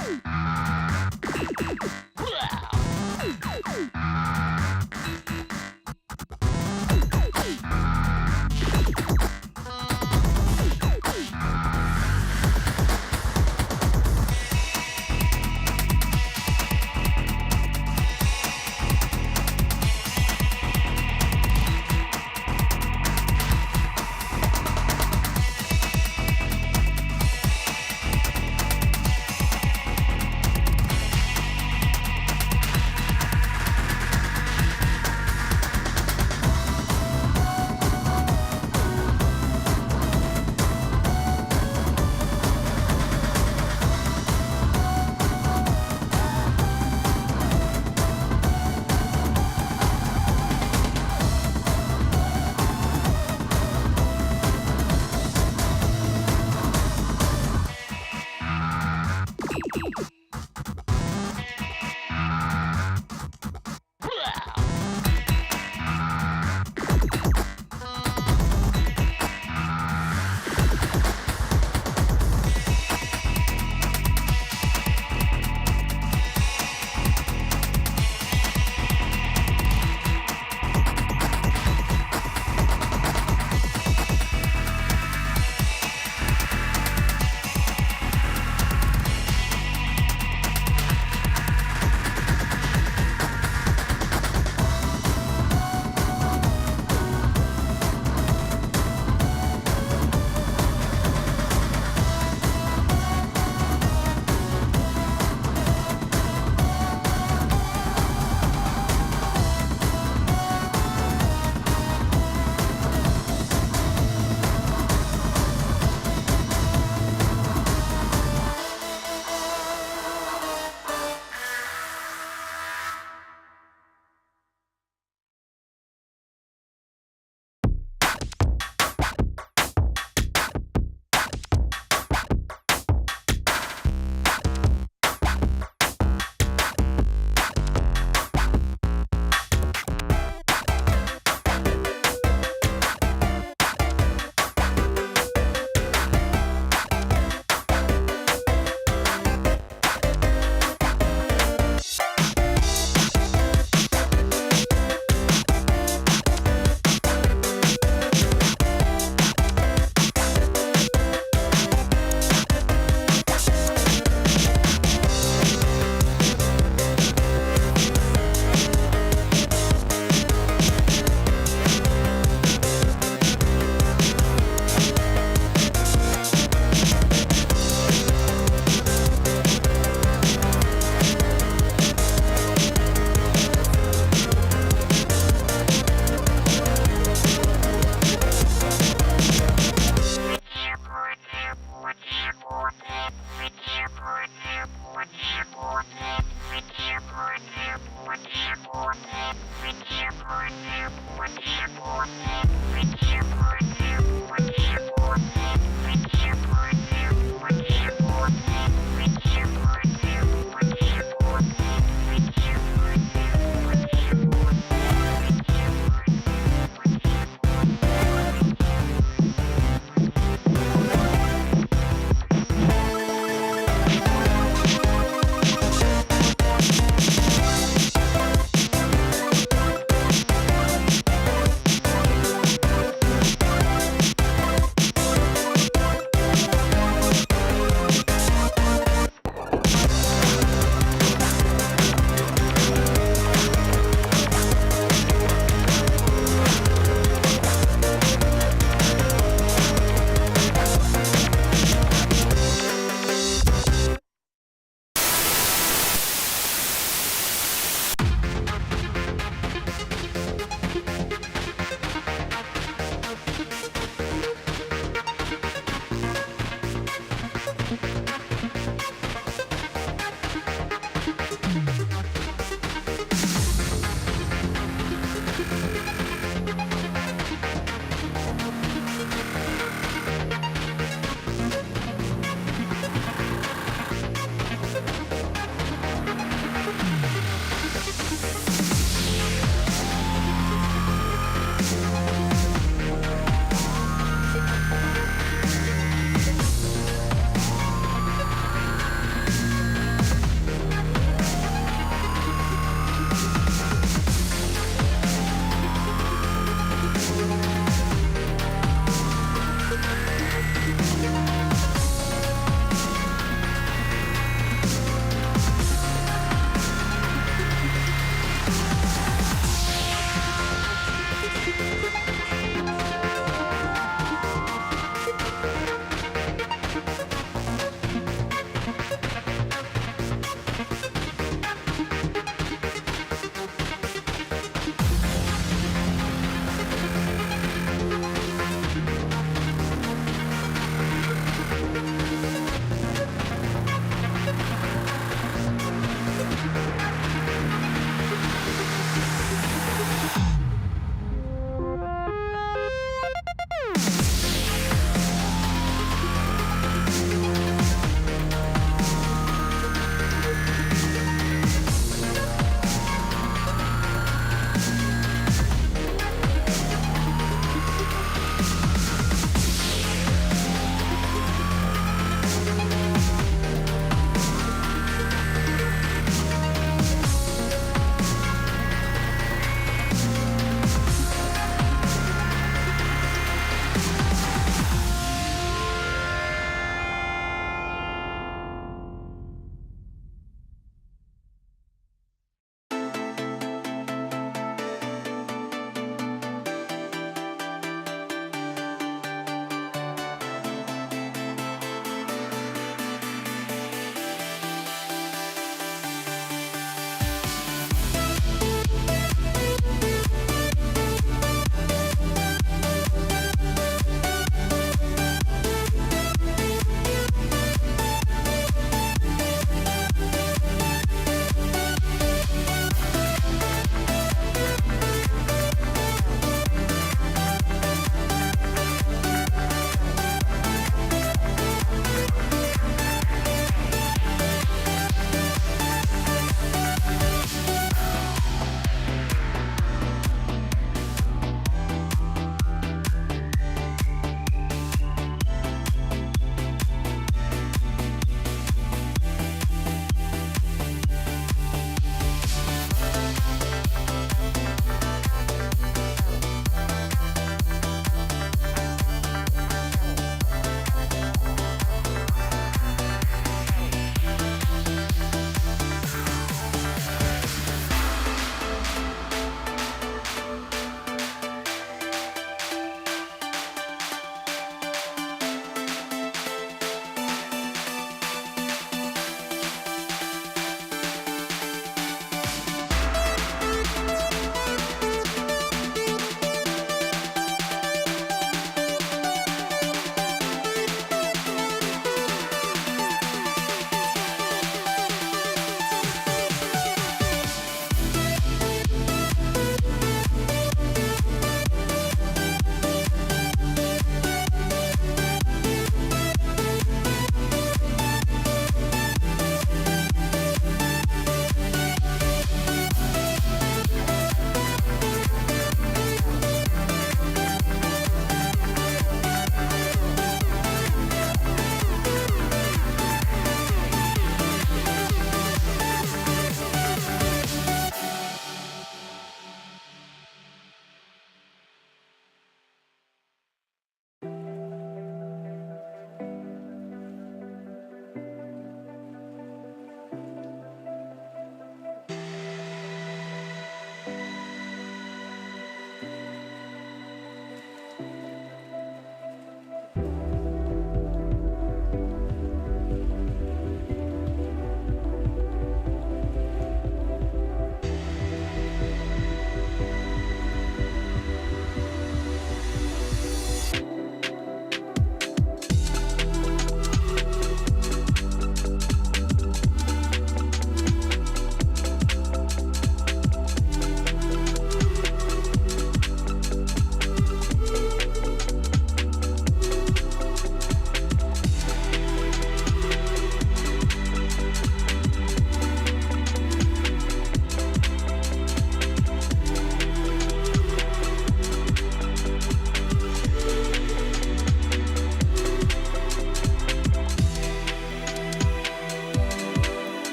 เ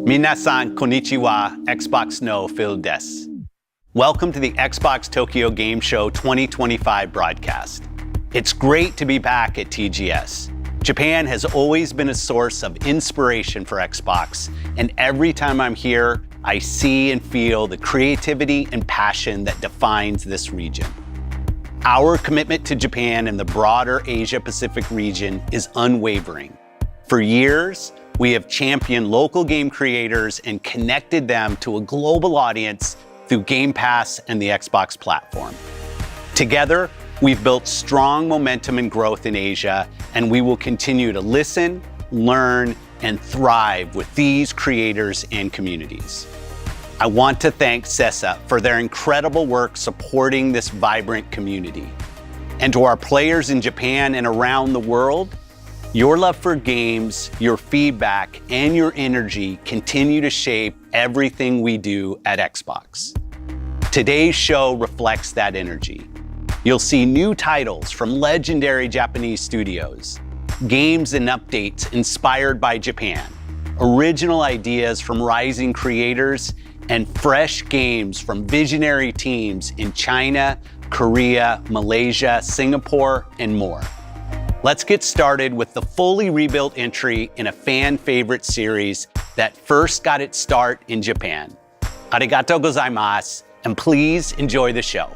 Minasan konnichiwa, Xbox no Phil des. Welcome to the Xbox Tokyo Game Show 2025 broadcast. It's great to be back at TGS. Japan has always been a source of inspiration for Xbox, and every time I'm here, I see and feel the creativity and passion that defines this region. Our commitment to Japan and the broader Asia-Pacific region is unwavering. For years, we have championed local game creators and connected them to a global audience through Game Pass and the Xbox platform. Together, we've built strong momentum and growth in Asia, and we will continue to listen, learn, and thrive with these creators and communities. I want to thank CESA for their incredible work supporting this vibrant community. And to our players in Japan and around the world, your love for games, your feedback, and your energy continue to shape everything we do at Xbox. Today's show reflects that energy. You'll see new titles from legendary Japanese studios, games and updates inspired by Japan, original ideas from rising creators, and fresh games from visionary teams in China, Korea, Malaysia, Singapore, and more. Let's get started with the fully rebuilt entry in a fan favorite series that first got its start in Japan. Arigatou gozaimasu, and please enjoy the show.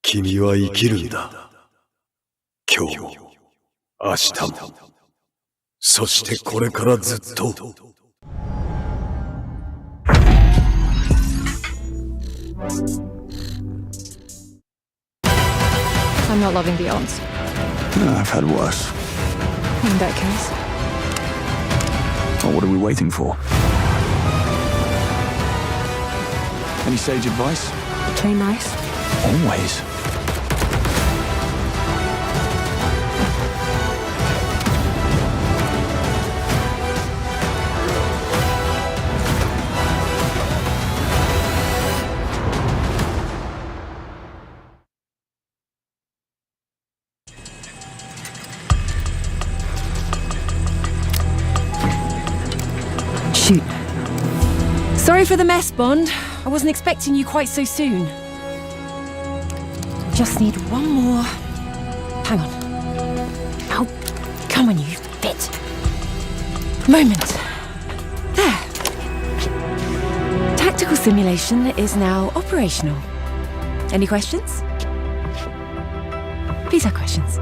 君は生きるんだ。今日も、明日も、そしてこれからずっと。I'm not loving the odds. I've had worse. In that case, Well, what are we waiting for? Any sage advice? play nice. Always. Shoot. Sorry for the mess, Bond. I wasn't expecting you quite so soon. Just need one more. Hang on. Oh, come on, you bit. Moment. There. Tactical simulation is now operational. Any questions? Please have questions.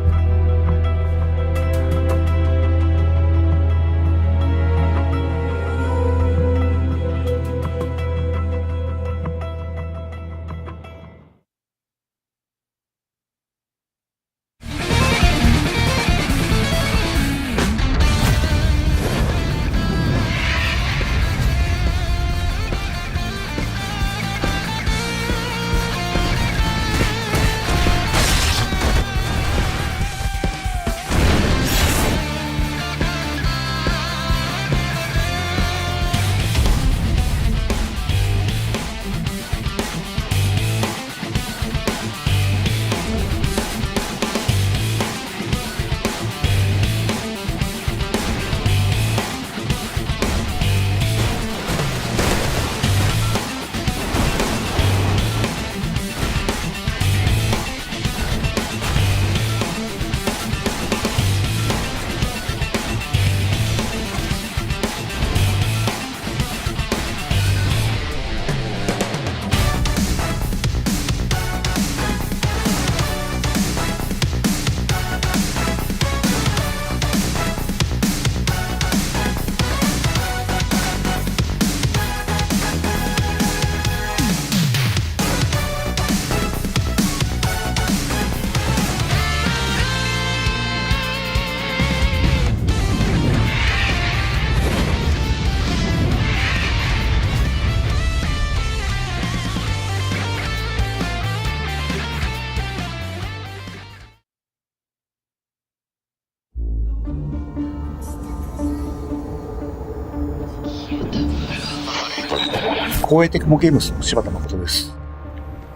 光栄テクモゲームスの柴田誠です。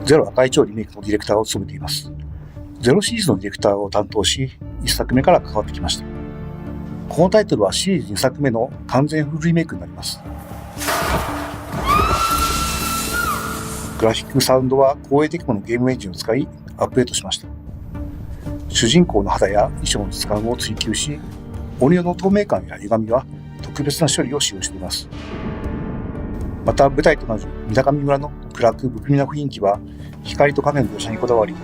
ゼロ赤い超リメイクのディレクターを務めています。ゼロシリーズのディレクターを担当し、1作目から関わってきました。このタイトルはシリーズ2作目の完全フルリメイクになります。グラフィックサウンドは光栄テクモのゲームエンジンを使いアップデートしました。主人公の肌や衣装の質感を追求し、音量の透明感や歪みは特別な処理を使用しています。また舞台となる水上村の暗く不気味な雰囲気は光と影の描写にこだわり、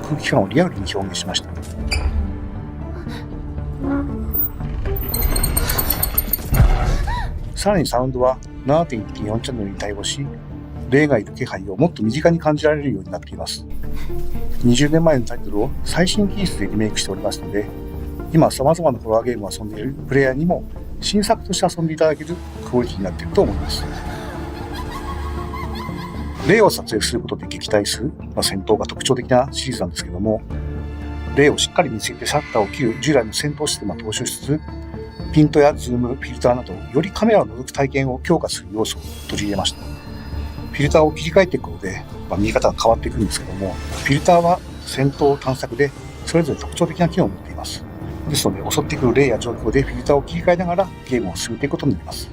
空気感をリアルに表現しました。さらにサウンドは 7.1.4 チャンネルに対応し、霊がいる気配をもっと身近に感じられるようになっています。20年前のタイトルを最新技術でリメイクしておりますので、今様々なホラーゲームを遊んでいるプレイヤーにも新作として遊んでいただけるクオリティになっていると思います。霊を撮影することで撃退する、戦闘が特徴的なシリーズなんですけども、霊をしっかり見つけてシャッターを切る従来の戦闘システムを踏襲しつつ、ピントやズーム、フィルターなどよりカメラを覗く体験を強化する要素を取り入れました。フィルターを切り替えていくことで、見え方が変わっていくんですけども、フィルターは戦闘探索でそれぞれ特徴的な機能を持っています。ですので襲ってくる霊や状況でフィルターを切り替えながらゲームを進めていくことになります。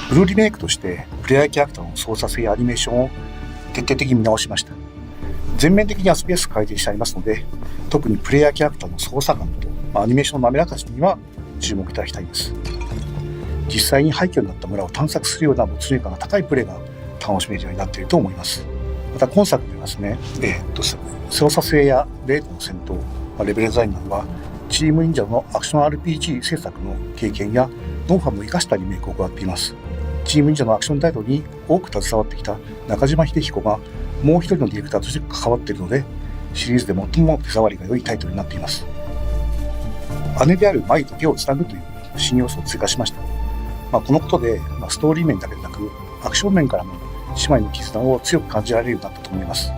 フルリメイクとしてプレイヤーキャラクターの操作性やアニメーションを徹底的に見直しました。全面的に遊びやすく改善してありますので、特にプレイヤーキャラクターの操作感とアニメーションの滑らかさには注目いただきたいです。実際に廃墟になった村を探索するような没入感が高いプレイが楽しめるようになっていると思います。また今作ではですね、操作性やレートの戦闘、レベルデザインなどはチーム忍者のアクション RPG 制作の経験やノウハウも生かしたリメイクを行っています。チーム忍者のアクションタイトルに多く携わってきた中島秀彦がもう一人のディレクターとして関わっているので、シリーズで最も手触りが良いタイトルになっています。姉である舞と手をつなぐという新要素を追加しました。このことで、ストーリー面だけでなくアクション面からも姉妹の絆を強く感じられるようになったと思います。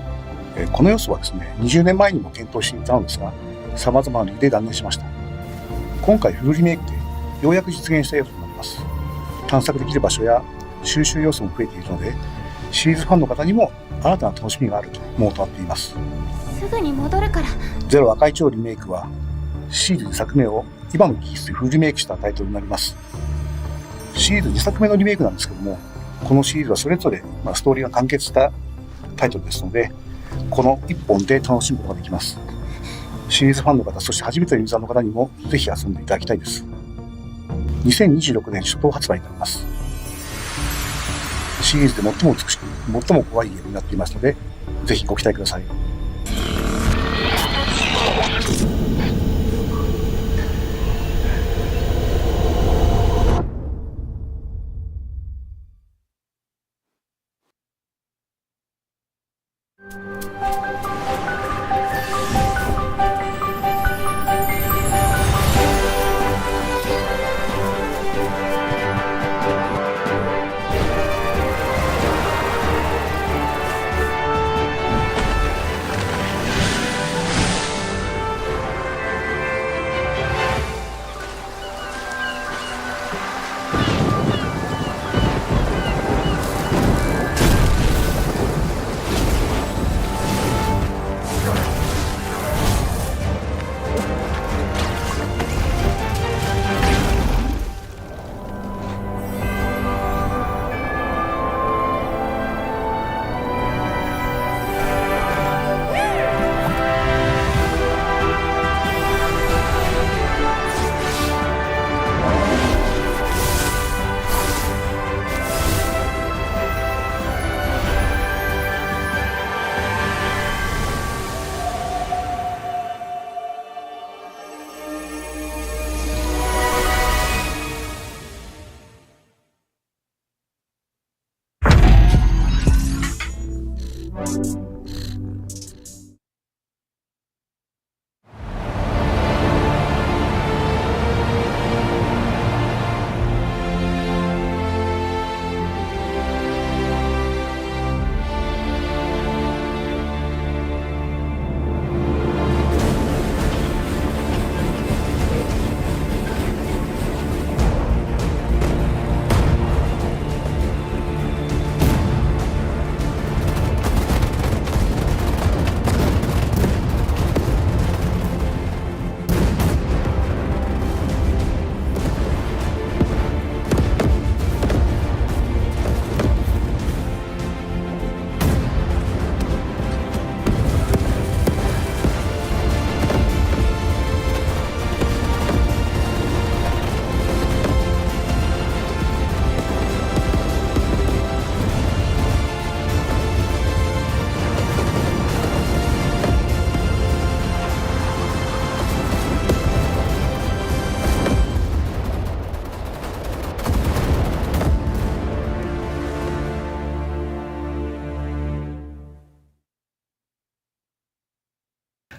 この要素はですね、20年前にも検討していたのですが、様々な理由で断念しました。今回フルリメイクでようやく実現した要素になります。探索できる場所や収集要素も増えているので、シリーズファンの方にも新たな楽しみがあるものとなっています。すぐに戻るから。ゼロ赤い超リメイクはシリーズ2作目を今の技術でフルリメイクしたタイトルになります。シリーズ2作目のリメイクなんですけども、このシリーズはそれぞれストーリーが完結したタイトルですので、この1本で楽しむことができます。シリーズファンの方、そして初めてのユーザーの方にもぜひ遊んでいただきたいです。2026年初頭発売になります。シリーズで最も美しく、最も怖いゲームになっていますので、ぜひご期待ください。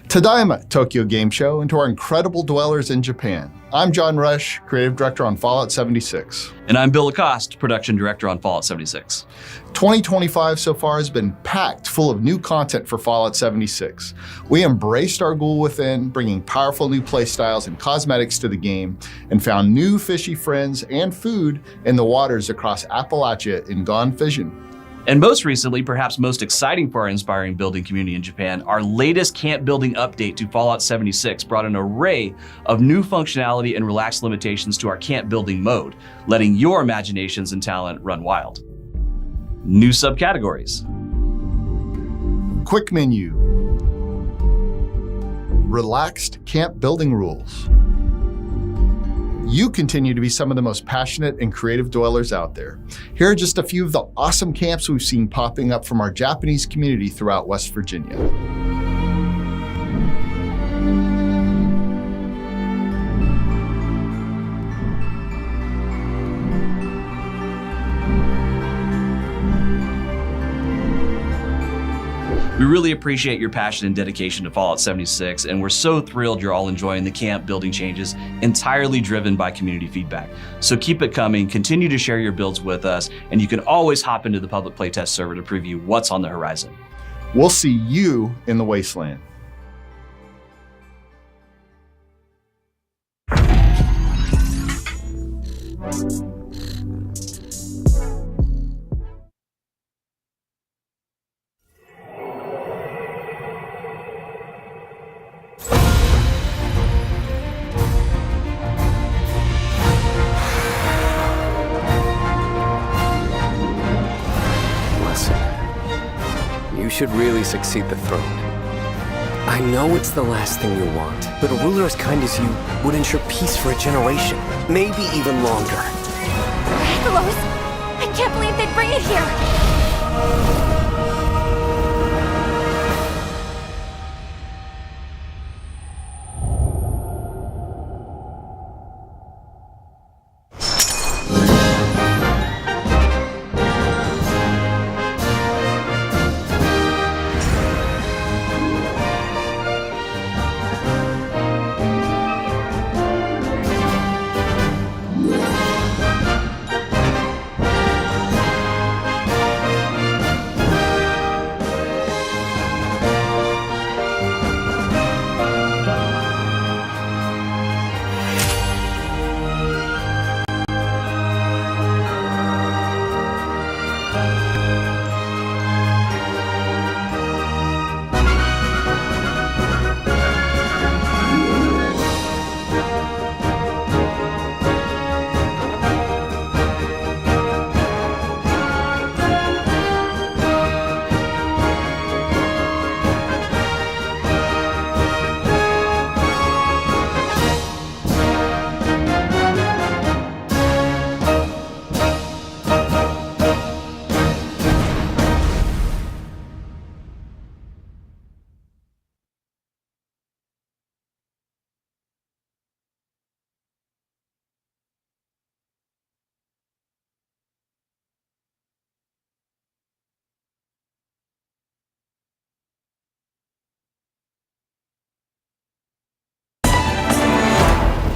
Tadaima, Tokyo Game Show, and to our incredible dwellers in Japan. I'm John Rush, Creative Director on Fallout 76. And I'm Bill Lacoste, Production Director on Fallout 76. 2025 so far has been packed full of new content for Fallout 76. We embraced our ghoul within, bringing powerful new playstyles and cosmetics to the game, and found new fishy friends and food in the waters across Appalachia in Gone Fission. And most recently, perhaps most exciting for our inspiring building community in Japan, our latest camp building update to Fallout 76 brought an array of new functionality and relaxed limitations to our camp building mode, letting your imaginations and talent run wild. New subcategories. Quick menu. Relaxed camp building rules. You continue to be some of the most passionate and creative dwellers out there. Here are just a few of the awesome camps we've seen popping up from our Japanese community throughout West Virginia. We really appreciate your passion and dedication to Fallout 76, and we're so thrilled you're all enjoying the camp building changes entirely driven by community feedback. So keep it coming, continue to share your builds with us, and you can always hop into the public playtest server to preview what's on the horizon. We'll see you in the wasteland. You should really succeed the throne. I know it's the last thing you want, but a ruler as kind as you would ensure peace for a generation, maybe even longer. Miraculous! I can't believe they'd bring it here!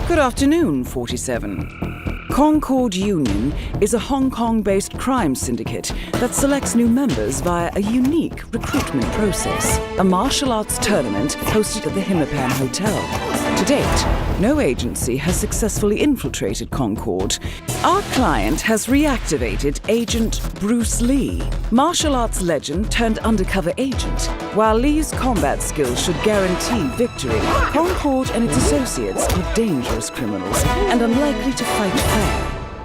Good afternoon, 47. Concord Union is a Hong Kong-based crime syndicate that selects new members via a unique recruitment process. A martial arts tournament hosted at the Himmapan Hotel. To date, no agency has successfully infiltrated Concord. Our client has reactivated Agent Bruce Lee, martial arts legend turned undercover agent. While Lee's combat skills should guarantee victory, Concord and its associates are dangerous criminals and unlikely to fight fair.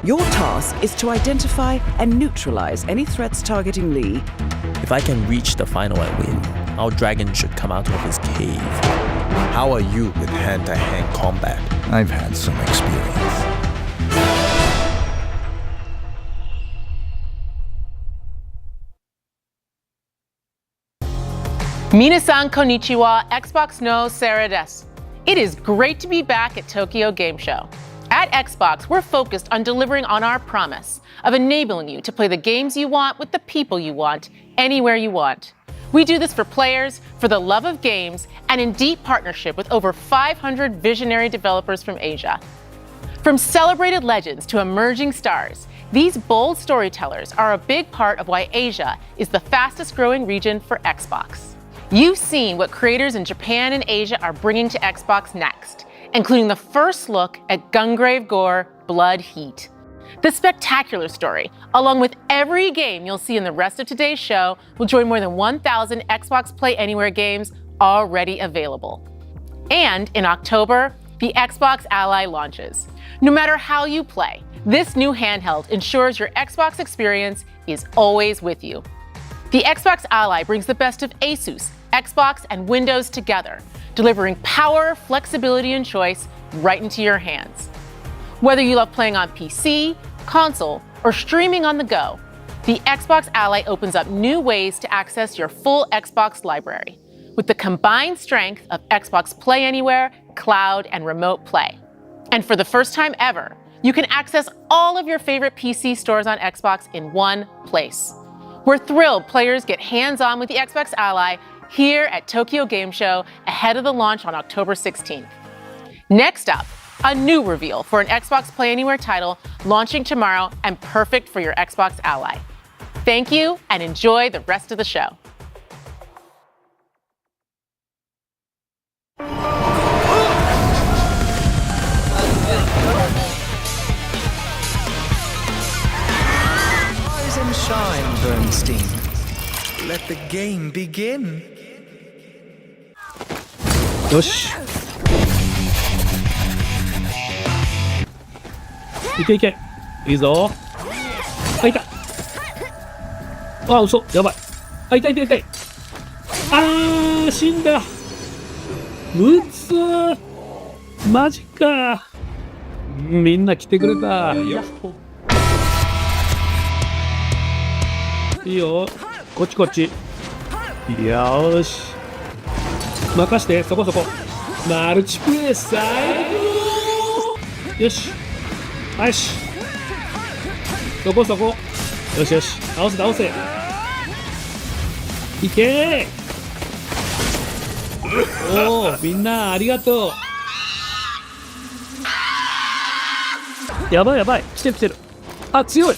Your task is to identify and neutralize any threats targeting Lee. If I can reach the final and win, our dragon should come out of his cave. How are you with hand-to-hand combat? I've had some experience. Minasan konnichiwa, Xbox no Sarah desu. It is great to be back at Tokyo Game Show. At Xbox, we're focused on delivering on our promise of enabling you to play the games you want with the people you want, anywhere you want. We do this for players, for the love of games, and in deep partnership with over 500 visionary developers from Asia. From celebrated legends to emerging stars, these bold storytellers are a big part of why Asia is the fastest growing region for Xbox. You've seen what creators in Japan and Asia are bringing to Xbox next, including the first look at Gungrave Gore Blood Heat. The spectacular story, along with every game you'll see in the rest of today's show, will join more than 1,000 Xbox Play Anywhere games already available. And in October, the Xbox Ally launches. No matter how you play, this new handheld ensures your Xbox experience is always with you. The Xbox Ally brings the best of Asus, Xbox, and Windows together, delivering power, flexibility, and choice right into your hands. Whether you love playing on PC, console, or streaming on the go, the Xbox Ally opens up new ways to access your full Xbox library with the combined strength of Xbox Play Anywhere, cloud, and remote play. And for the first time ever, you can access all of your favorite PC stores on Xbox in one place. We're thrilled players get hands-on with the Xbox Ally here at Tokyo Game Show ahead of the launch on October 16th. Next up, a new reveal for an Xbox Play Anywhere title launching tomorrow and perfect for your Xbox Ally. Thank you and enjoy the rest of the show. Rise and shine, Bernstein. Let the game begin. よし。いけいけ。いいぞ。あ、いた。あ、嘘。やばい。あ、痛い痛い痛い。あー、死んだ。うつー。マジか。みんな来てくれた。やっほ。いいよ。こっちこっち。よーし。任して、そこそこ。マルチプレイ最高。よし。よし。そこそこ。よしよし。倒せ倒せ。いけー。おお、みんなありがとう。やばいやばい。来てる来てる。あ、強い。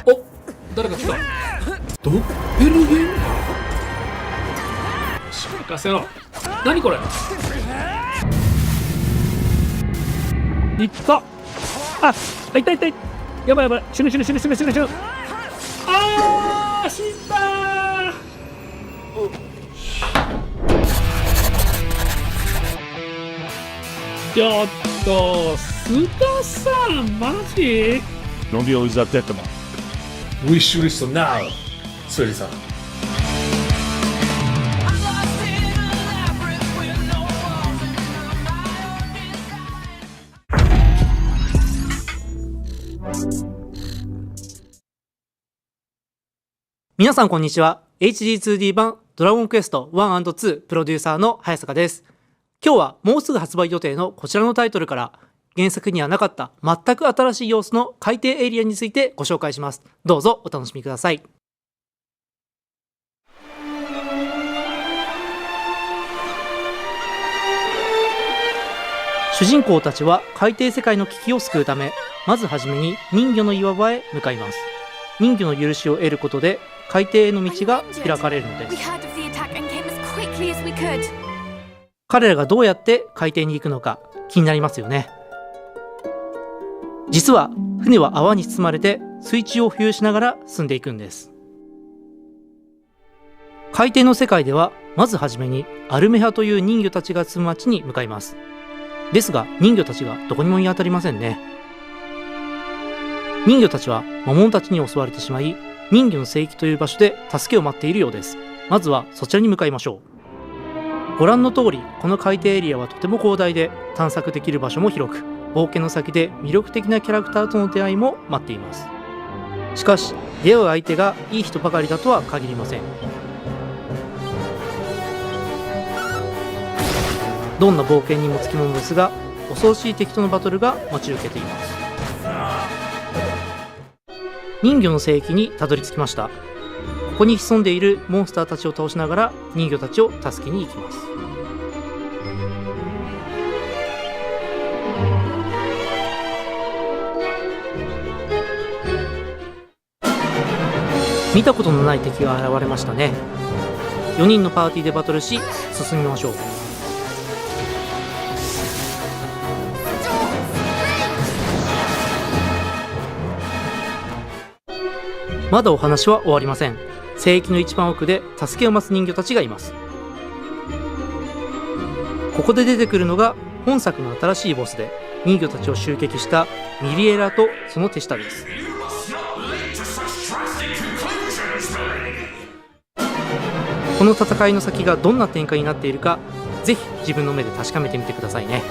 お、誰か来た。ドッペルゲンガー。任せろ。何これ。いった。あ、痛い痛い痛い。やばいやばい。死ぬ死ぬ死ぬ死ぬ死ぬ死ぬ。あー、死んだー。ちょっと、スカさん、マジ？ Don't be always upset them. We shoot it so now. それさん。皆さんこんにちは。 HD2D 版ドラゴンクエスト 1&2 プロデューサーの早坂です。今日はもうすぐ発売予定のこちらのタイトルから原作にはなかった全く新しい要素の海底エリアについてご紹介します。どうぞお楽しみください。主人公たちは海底世界の危機を救うため、まずはじめに人魚の岩場へ向かいます。人魚の許しを得ることで海底への道が開かれるのです。彼らがどうやって海底に行くのか気になりますよね。実は船は泡に包まれて水中を浮遊しながら進んでいくんです。海底の世界ではまずはじめにアルメハという人魚たちが住む町に向かいます。ですが人魚たちがどこにも見当たりませんね。人魚たちは魔物たちに襲われてしまい、人魚の聖域という場所で助けを待っているようです。まずはそちらに向かいましょう。ご覧の通り、この海底エリアはとても広大で探索できる場所も広く、冒険の先で魅力的なキャラクターとの出会いも待っています。しかし出会う相手がいい人ばかりだとは限りません。どんな冒険にもつきものですが、恐ろしい敵とのバトルが待ち受けています。人魚の聖域にたどり着きました。ここに潜んでいるモンスターたちを倒しながら人魚たちを助けに行きます。見たことのない敵が現れましたね。4人のパーティーでバトルし進みましょう。まだお話は終わりません。聖域の一番奥で助けを待つ人魚たちがいます。ここで出てくるのが本作の新しいボスで、人魚たちを襲撃したミリエラとその手下です。この戦いの先がどんな展開になっているか、ぜひ自分の目で確かめてみてくださいね。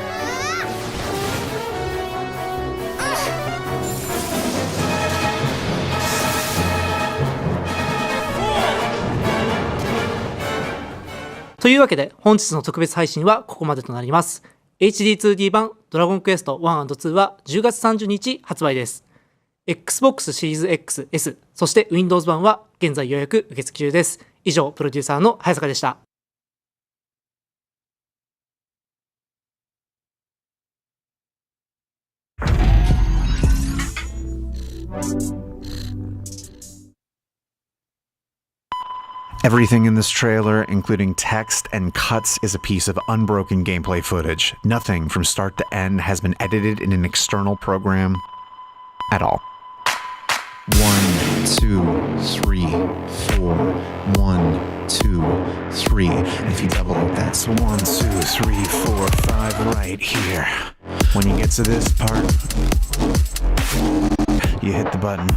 というわけで本日の特別配信はここまでとなります。 HD2D 版ドラゴンクエスト 1&2 は10月30日発売です。 Xbox シリーズ XS そして Windows 版は現在予約受付中です。以上、プロデューサーの早坂でした。Everything in this trailer, including text and cuts, is a piece of unbroken gameplay footage. Nothing from start to end has been edited in an external program at all. 1, 2, 3, 4, 1, 2, 3. And if you double it, that's 1, 2, 3, 4, 5 right here. When you get to this part, you hit the button.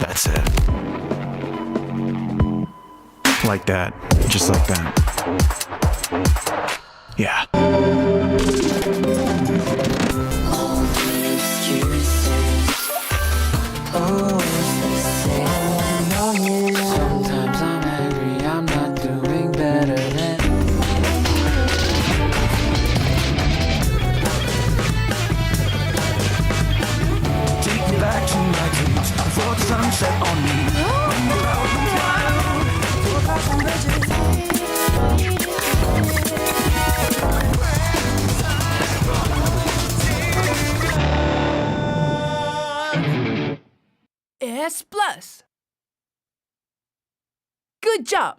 That's it. Like that. Just like that. Yeah. Sometimes I'm angry, I'm not doing better than. Take me back to my dreams before the sunset on me. When you're out and wild, for across some bridges. S plus. Good job.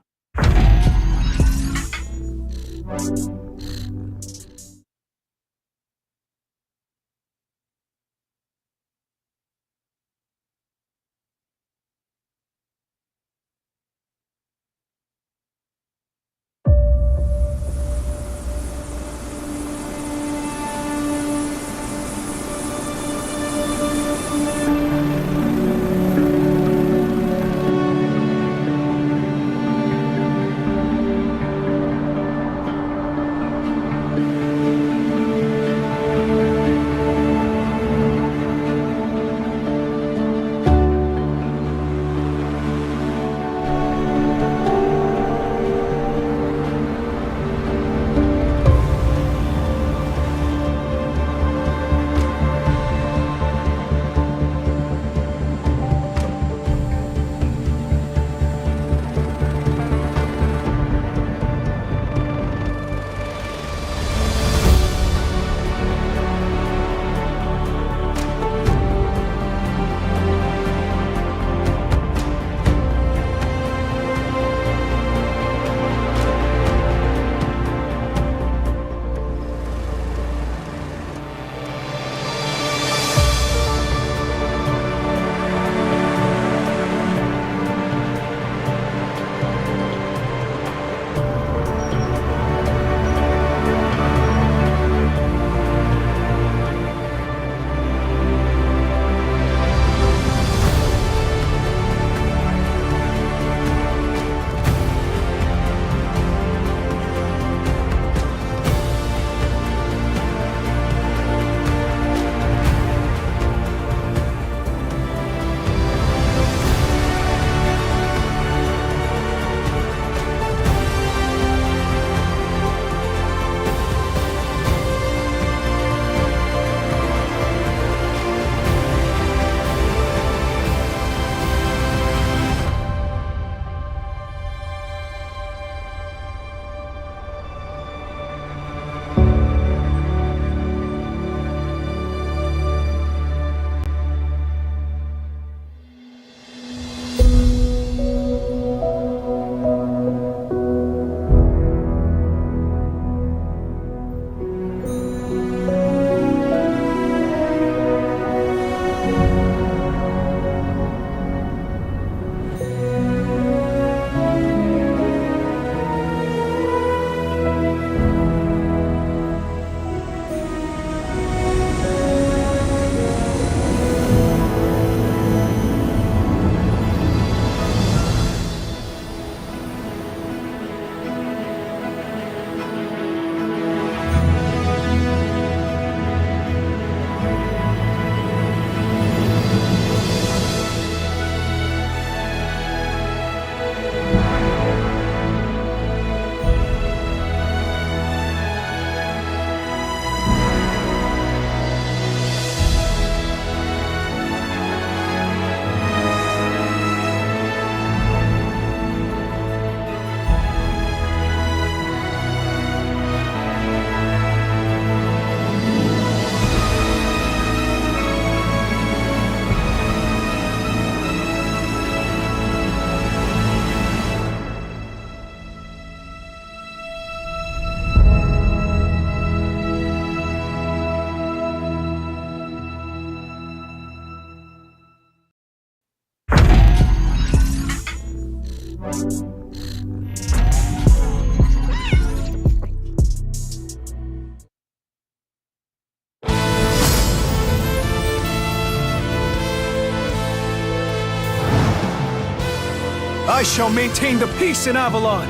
I shall maintain the peace in Avalon.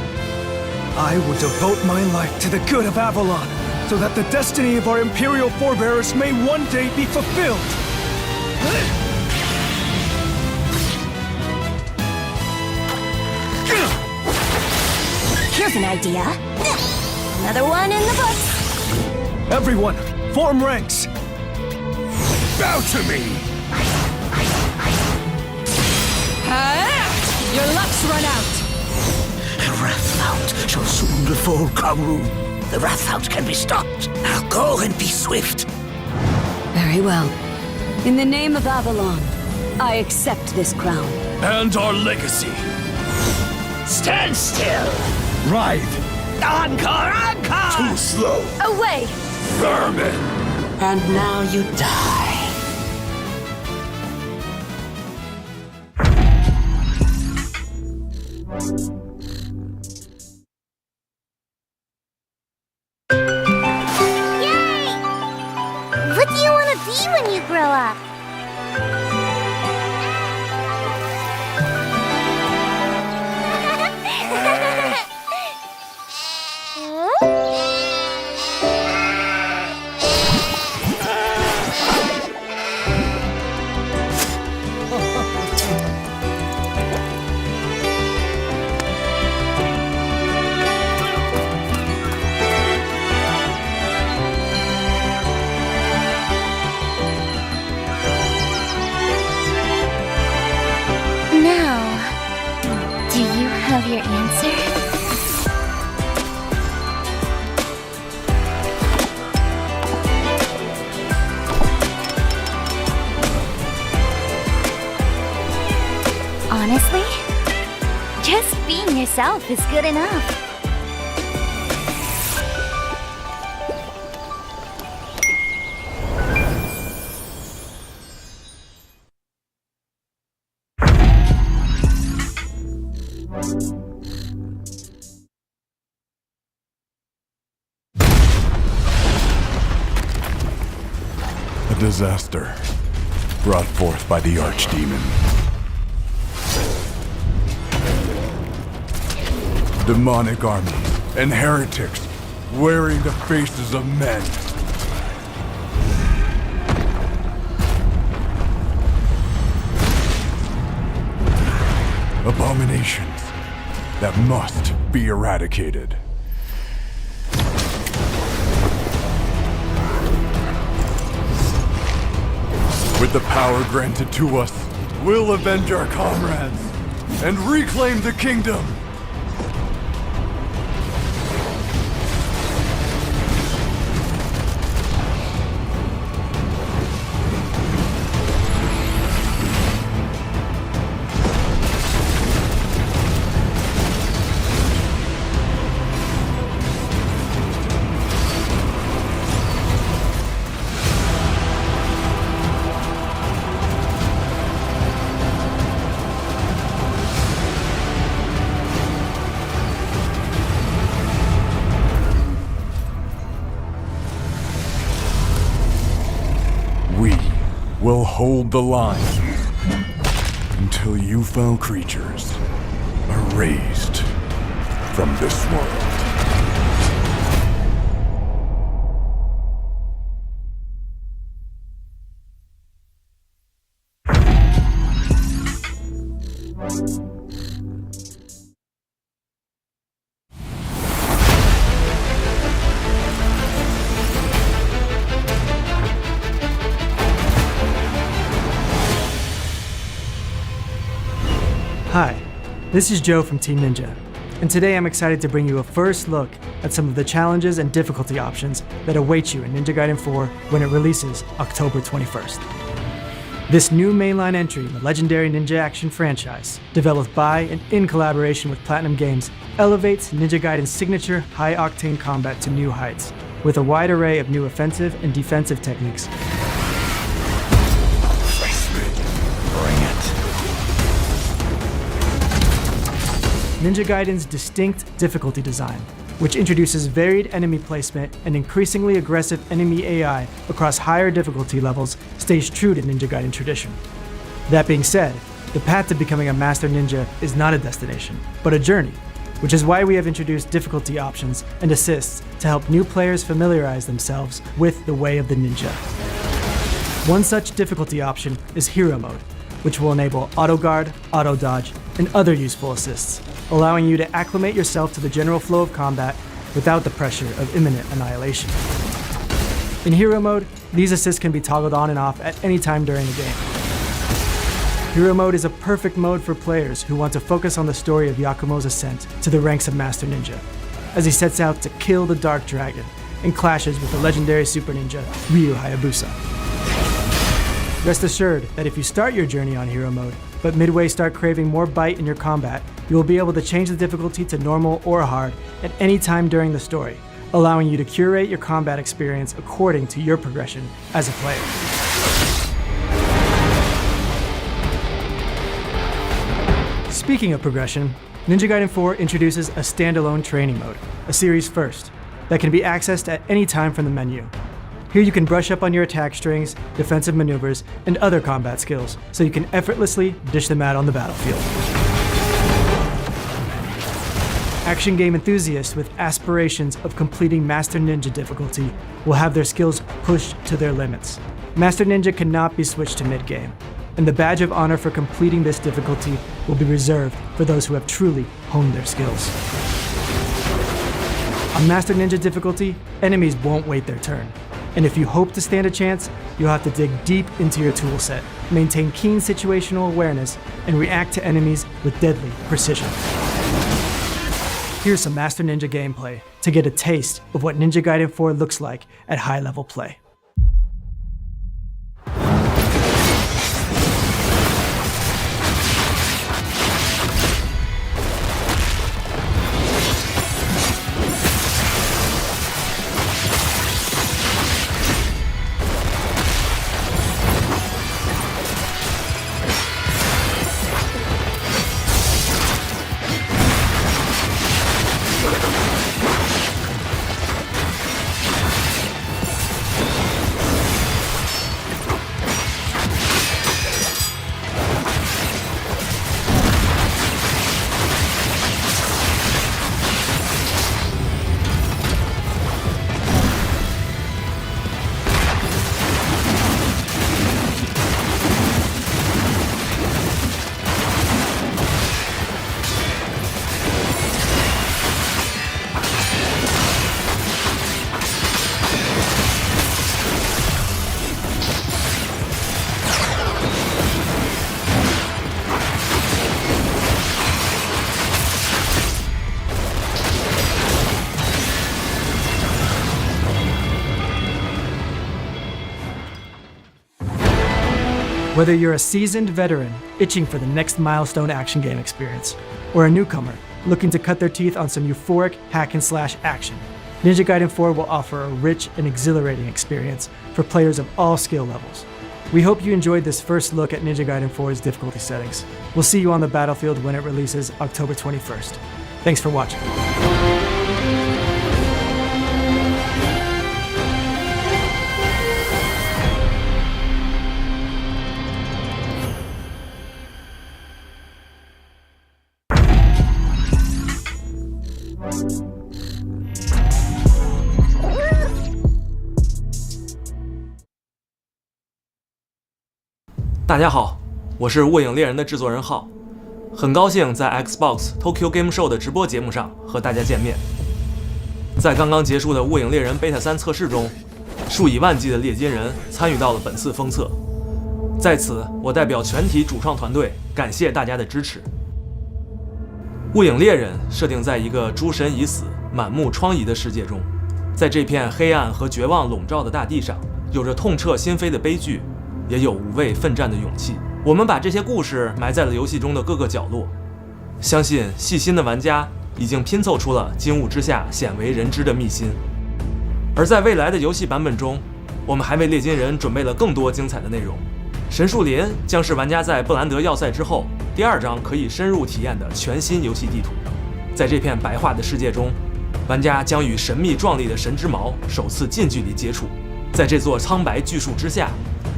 I will devote my life to the good of Avalon, so that the destiny of our Imperial forebears may one day be fulfilled. Here's an idea. Another one in the books. Everyone, form ranks. Bow to me! Your luck's run out. Wrathfount shall soon befall Kangru. The Wrathfount can be stopped. Now go and be swift. Very well. In the name of Avalon, I accept this crown. And our legacy. Stand still! Writhe. Encore! Encore! Too slow. Away! Vermin. And now you die. What do you want to be when you grow up? Now, do you have your answer? Honestly, just being yourself is good enough. A disaster brought forth by the Archdemon. Demonic armies and heretics wearing the faces of men. Abominations that must be eradicated. With the power granted to us, we'll avenge our comrades and reclaim the kingdom. We'll hold the line until you foul creatures are raised from this world. Hi, this is Joe from Team Ninja, and today I'm excited to bring you a first look at some of the challenges and difficulty options that await you in Ninja Gaiden 4 when it releases October 21st. This new mainline entry in the legendary Ninja Action franchise, developed by and in collaboration with Platinum Games, elevates Ninja Gaiden's signature high-octane combat to new heights, with a wide array of new offensive and defensive techniques. Bring it. Ninja Gaiden's distinct difficulty design, which introduces varied enemy placement and increasingly aggressive enemy AI across higher difficulty levels, stays true to Ninja Gaiden tradition. That being said, the path to becoming a master ninja is not a destination, but a journey, which is why we have introduced difficulty options and assists to help new players familiarize themselves with the way of the ninja. One such difficulty option is Hero Mode, which will enable auto guard, auto dodge, and other useful assists, allowing you to acclimate yourself to the general flow of combat without the pressure of imminent annihilation. In Hero Mode, these assists can be toggled on and off at any time during the game. Hero Mode is a perfect mode for players who want to focus on the story of Yakumo's ascent to the ranks of Master Ninja, as he sets out to kill the Dark Dragon and clashes with the legendary Super Ninja Ryu Hayabusa. Rest assured that if you start your journey on Hero Mode, but midway start craving more bite in your combat, you will be able to change the difficulty to normal or hard at any time during the story, allowing you to curate your combat experience according to your progression as a player. Speaking of progression, Ninja Gaiden 4 introduces a standalone training mode, a series first, that can be accessed at any time from the menu. Here you can brush up on your attack strings, defensive maneuvers, and other combat skills, so you can effortlessly dish them out on the battlefield. Action game enthusiasts with aspirations of completing Master Ninja difficulty will have their skills pushed to their limits. Master Ninja cannot be switched to mid-game, and the badge of honor for completing this difficulty will be reserved for those who have truly honed their skills. On Master Ninja difficulty, enemies won't wait their turn. And if you hope to stand a chance, you'll have to dig deep into your toolset, maintain keen situational awareness, and react to enemies with deadly precision. Here's some Master Ninja gameplay to get a taste of what Ninja Gaiden 4 looks like at high-level play. Whether you're a seasoned veteran itching for the next milestone action game experience, or a newcomer looking to cut their teeth on some euphoric hack-and-slash action, Ninja Gaiden 4 will offer a rich and exhilarating experience for players of all skill levels. We hope you enjoyed this first look at Ninja Gaiden 4's difficulty settings. We'll see you on the battlefield when it releases October 21st. Thanks for watching. 大家好，我是卧影猎人的制作人浩，很高兴在 Xbox Tokyo Game Show 的直播节目上和大家见面。在刚刚结束的卧影猎人 Beta 3测试中，数以万计的猎金人参与到了本次封测。在此，我代表全体主创团队感谢大家的支持。卧影猎人设定在一个诸神已死、满目疮痍的世界中，在这片黑暗和绝望笼罩的大地上，有着痛彻心扉的悲剧，也有无畏奋战的勇气。我们把这些故事埋在了游戏中的各个角落，相信细心的玩家已经拼凑出了金雾之下鲜为人知的秘辛。而在未来的游戏版本中，我们还为猎金人准备了更多精彩的内容，神树林将是玩家在布兰德要塞之后第2张可以深入体验的全新游戏地图。在这片白化的世界中，玩家将与神秘壮丽的神之矛首次近距离接触。在这座苍白巨树之下，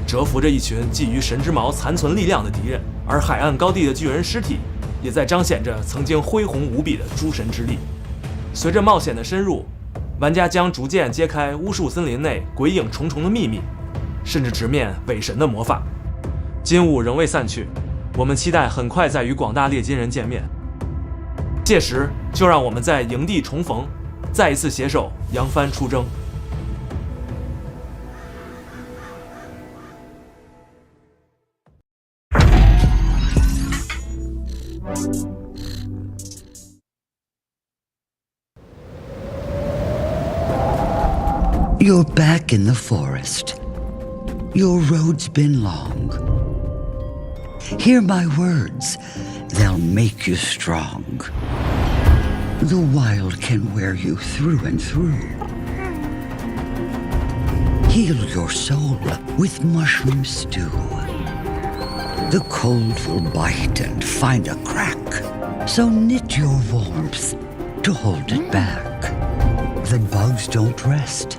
蛰伏着一群觊觎神之矛残存力量的敌人，而海岸高地的巨人尸体也在彰显着曾经恢宏无比的诸神之力。随着冒险的深入，玩家将逐渐揭开巫术森林内鬼影重重的秘密，甚至直面伪神的魔法。金雾仍未散去，我们期待很快再与广大猎金人见面。届时，就让我们在营地重逢，再一次携手扬帆出征。You're back in the forest. Your road's been long. Hear my words. They'll make you strong. The wild can wear you through and through. Heal your soul with mushroom stew. The cold will bite and find a crack, so knit your warmth to hold it back. The bugs don't rest.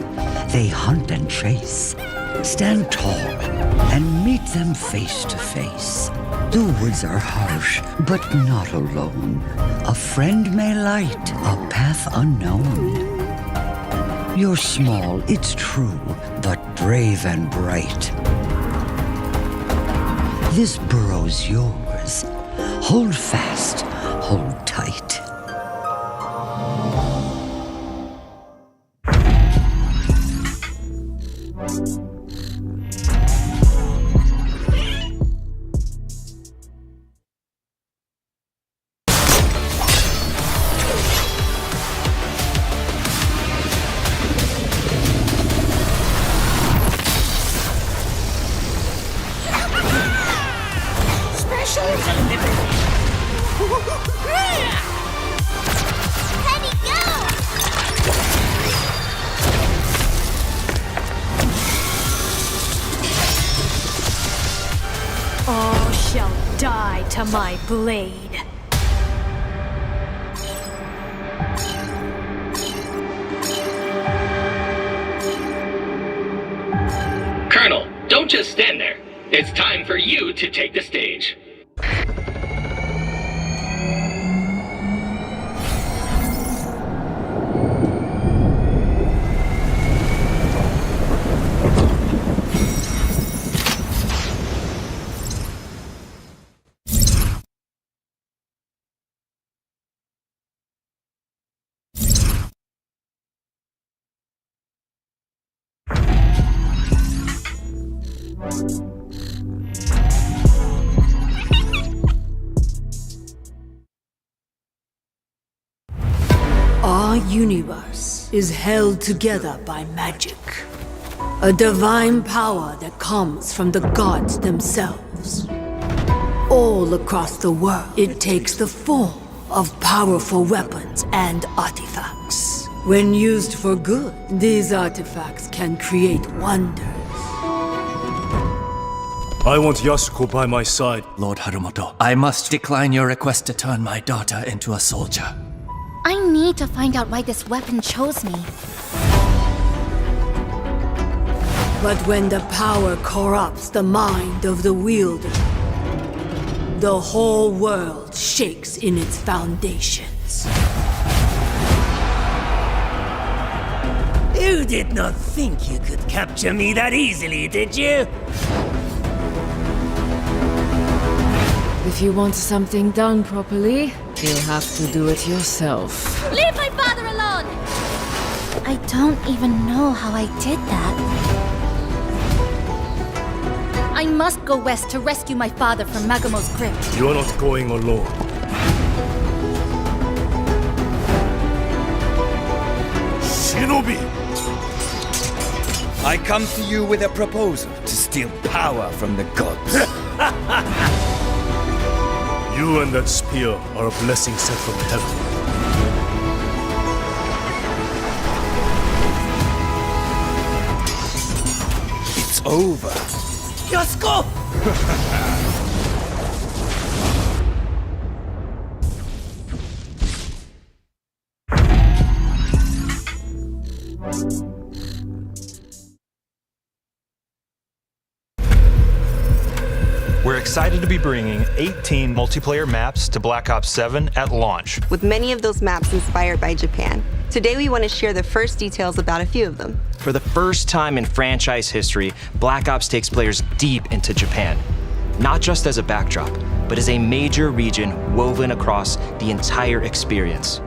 They hunt and chase. Stand tall and meet them face to face. The woods are harsh, but not alone. A friend may light a path unknown. You're small, it's true, but brave and bright. This burrow's yours. Hold fast, hold tight. All shall die to my blade. Colonel, don't just stand there. It's time for you to take the stage. Our universe is held together by magic. A divine power that comes from the gods themselves. All across the world, it takes the form of powerful weapons and artifacts. When used for good, these artifacts can create wonders. I want Yasuko by my side. Lord Harumoto, I must decline your request to turn my daughter into a soldier. I need to find out why this weapon chose me. But when the power corrupts the mind of the wielder, the whole world shakes in its foundations. You did not think you could capture me that easily, did you? If you want something done properly, you'll have to do it yourself. Leave my father alone! I don't even know how I did that. I must go west to rescue my father from Magamo's grip. You're not going alone. Shinobi! I come to you with a proposal to steal power from the gods. You and that spear are a blessing sent from heaven. It's over. Yosko! We're excited to be bringing 18 multiplayer maps to Black Ops 7 at launch. With many of those maps inspired by Japan. Today we want to share the first details about a few of them. For the first time in franchise history, Black Ops takes players deep into Japan. Not just as a backdrop, but as a major region woven across the entire experience.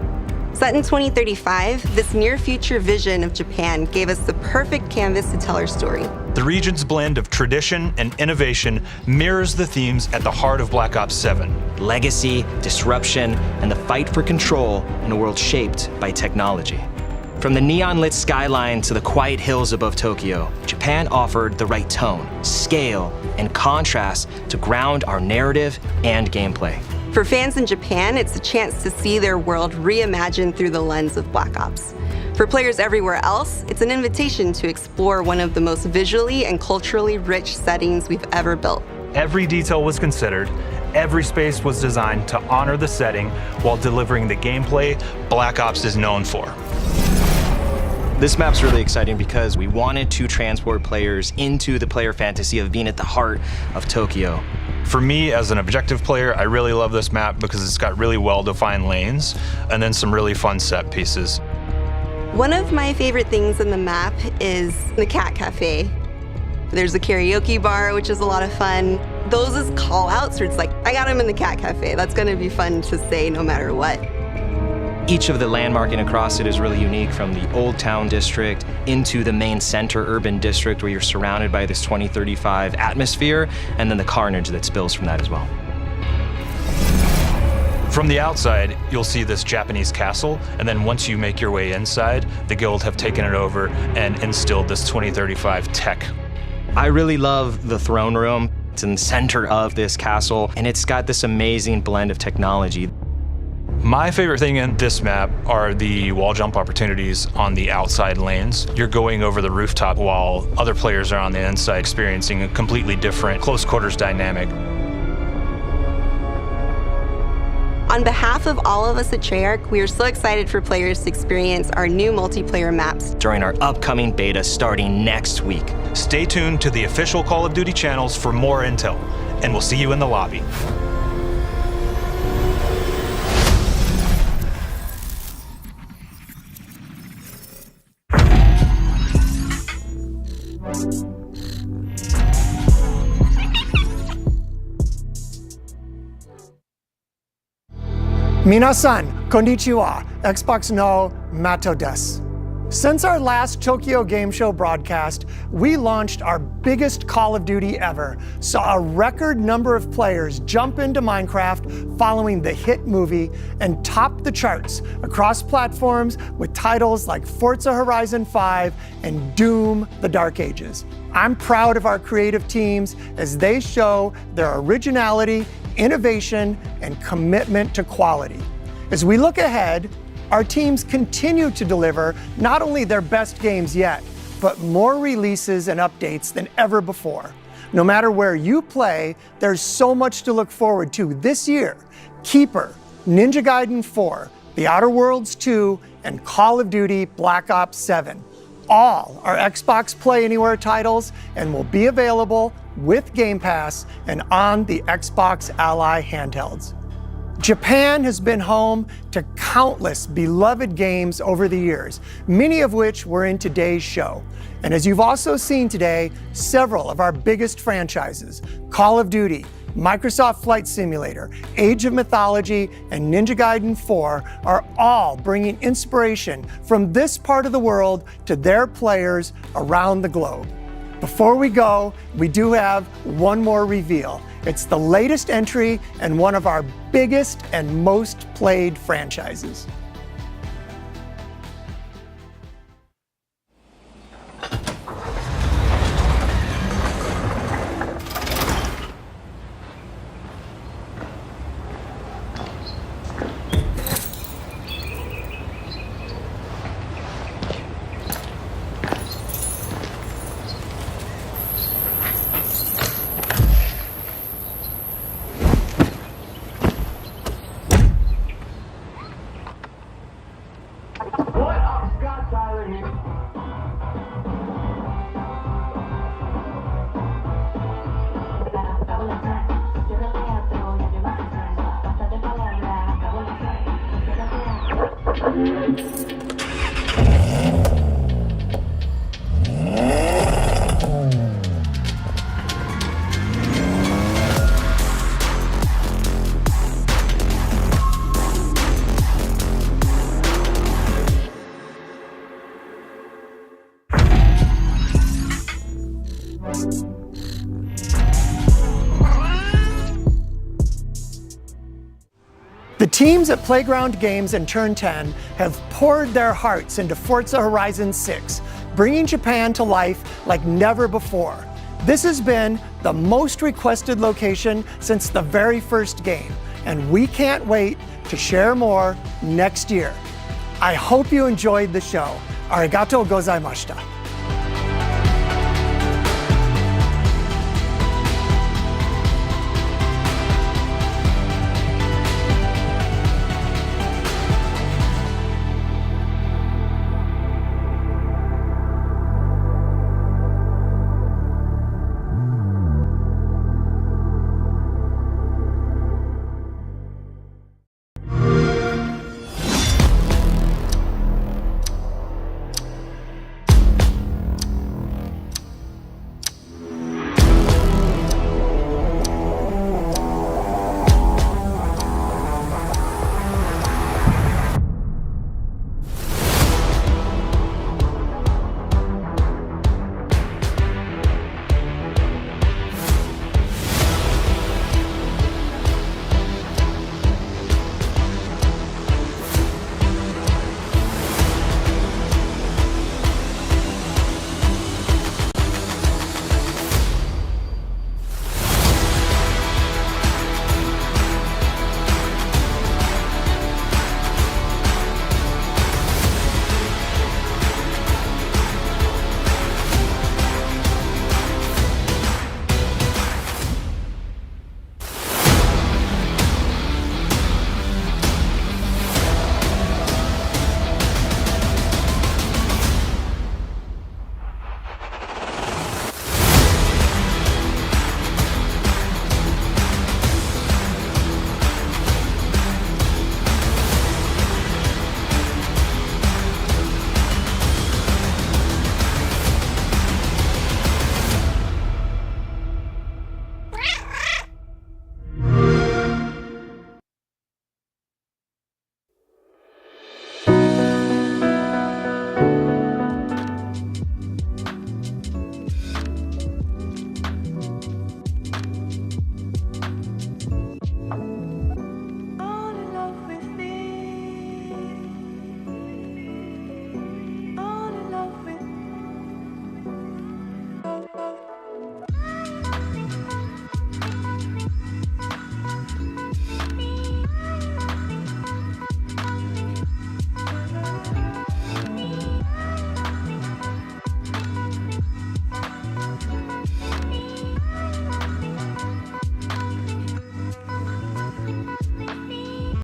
Set in 2035, this near-future vision of Japan gave us the perfect canvas to tell our story. The region's blend of tradition and innovation mirrors the themes at the heart of Black Ops 7. Legacy, disruption, and the fight for control in a world shaped by technology. From the neon-lit skyline to the quiet hills above Tokyo, Japan offered the right tone, scale, and contrast to ground our narrative and gameplay. For fans in Japan, it's a chance to see their world reimagined through the lens of Black Ops. For players everywhere else, it's an invitation to explore one of the most visually and culturally rich settings we've ever built. Every detail was considered, every space was designed to honor the setting while delivering the gameplay Black Ops is known for. This map's really exciting because we wanted to transport players into the player fantasy of being at the heart of Tokyo. For me, as an objective player, I really love this map because it's got really well-defined lanes and then some really fun set pieces. One of my favorite things in the map is the Cat Cafe. There's a karaoke bar, which is a lot of fun. Those is call-outs where it's like, I got him in the Cat Cafe. That's gonna be fun to say no matter what. Each of the landmarking across it is really unique, from the Old Town District into the main center urban district where you're surrounded by this 2035 atmosphere, and then the carnage that spills from that as well. From the outside, you'll see this Japanese castle, and then once you make your way inside, the Guild have taken it over and instilled this 2035 tech. I really love the throne room. It's in the center of this castle, and it's got this amazing blend of technology. My favorite thing in this map are the wall jump opportunities on the outside lanes. You're going over the rooftop while other players are on the inside experiencing a completely different close quarters dynamic. On behalf of all of us at Treyarch, we are so excited for players to experience our new multiplayer maps during our upcoming beta starting next week. Stay tuned to the official Call of Duty channels for more intel, and we'll see you in the lobby. Minasan, konnichiwa, Xbox no Mato desu. Since our last Tokyo Game Show broadcast, we launched our biggest Call of Duty ever, saw a record number of players jump into Minecraft following the hit movie, and topped the charts across platforms with titles like Forza Horizon 5 and Doom: The Dark Ages. I'm proud of our creative teams as they show their originality, innovation, and commitment to quality. As we look ahead, our teams continue to deliver not only their best games yet, but more releases and updates than ever before. No matter where you play, there's so much to look forward to this year. Keeper, Ninja Gaiden 4, The Outer Worlds 2, and Call of Duty Black Ops 7. All are Xbox Play Anywhere titles and will be available with Game Pass and on the Xbox Ally handhelds. Japan has been home to countless beloved games over the years, many of which were in today's show. And as you've also seen today, several of our biggest franchises, Call of Duty, Microsoft Flight Simulator, Age of Mythology, and Ninja Gaiden 4 are all bringing inspiration from this part of the world to their players around the globe. Before we go, we do have one more reveal. It's the latest entry and one of our biggest and most played franchises. The teams at Playground Games and Turn 10 have poured their hearts into Forza Horizon 6, bringing Japan to life like never before. This has been the most requested location since the very first game, and we can't wait to share more next year. I hope you enjoyed the show. Arigatou gozaimashita.